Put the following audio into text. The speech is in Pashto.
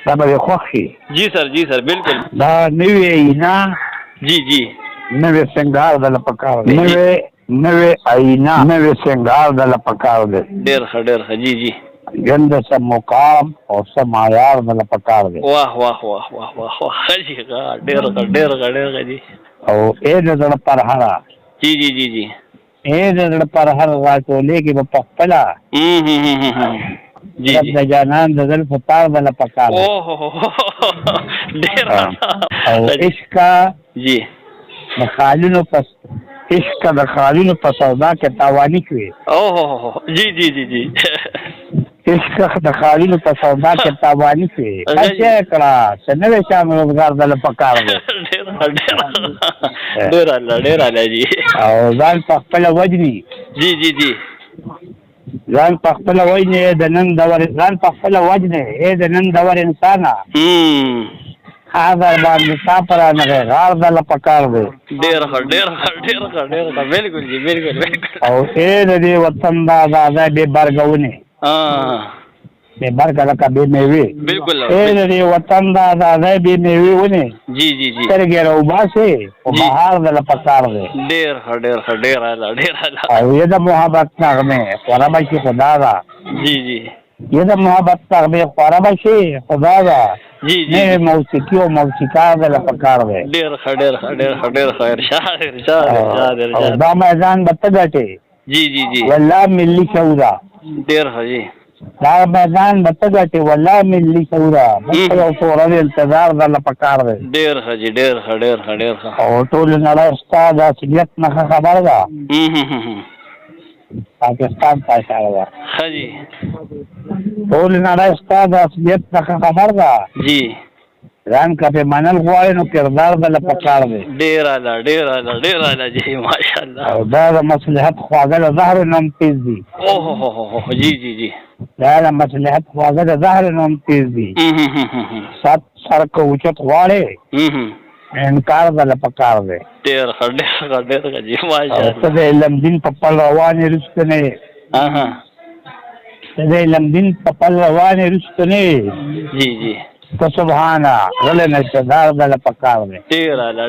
دا به خوښي. जी सर बिल्कुल. دا نوې اینا जी نوې سنگار د لپکار دی. نوې اینا نوې سنگار د لپکار دی. ډېر ښه जी. ګند سم مقام او سم معیار د لپکار دی. वाह जी ډېر ښه जी. او اې د زړه پر هره जी اې د زړه پر هره راټولې کې په خپله जी د جانان د زلف تار د لپکار دی. ډېر او عشق जी د خالونو پس عشق د خالونو په سودا کې تاواني شوې. जी عشق د خالونو په سودا کې تاواني شوې. څه کړه چې نوې شام روزګار د لپکار دی. ډېر اعلی جی. او ځان په خپله وجني. जी ځان په خپله وجنې د نن دور ځان په خپله وجنې د نن دور انسانه حاضر باندې تا پر نه غار د لپکار دی. ډېر ښه بالکل جی بالکل. او د دې وطن د آزادۍ بې برګونې بې برګه لکه بې میوې. بالکل د دې وطن د آزادۍ بې میوې ونې जी سترګې راوباسې او بهار د لپکار دی. ډېر اعلی. او د محبت نغمې خوره به شي خدا ده. जी د محبت نغمې خوره به شي خدا ده. जी نوې موسیقي او موسیقار د لپکار دی. ډېر ښه ارشاد. او دا میدان به ته ګټې जी والله ملي شعوره. ډېر ښه جی. دا میدان به ته ګټې والله ملي شعوره. بل یو څوره د انتظار د لپکار دی. ډېر ښه جی ډېر ښه. او ټول نړۍ ستا د اصلیت نښه خبر ده. پاکستان ته اشاره ده. ښه جی. ټول نړۍ ستا د اصلیت نښه خبر ده. जी ځان که پې منل غواړې نو کردار د لپکار دی. ډېر اعلی جی ماشاءالله. او دا د مصلحت خواږه د زهر نه هم تېز دي. जी دا د مصلحت خواږه د زهر نه هم تېز دي. سر که اوچت غواړې انکار د لپکار دی. ډېر ښه جی ماشاءالله. ته د علم دین په پل روانې رښتنې ته د علم دین په پل روانې رښتنې जी ته سبحانه غلی نشته دار د لپکار دی. ډېر اعلی.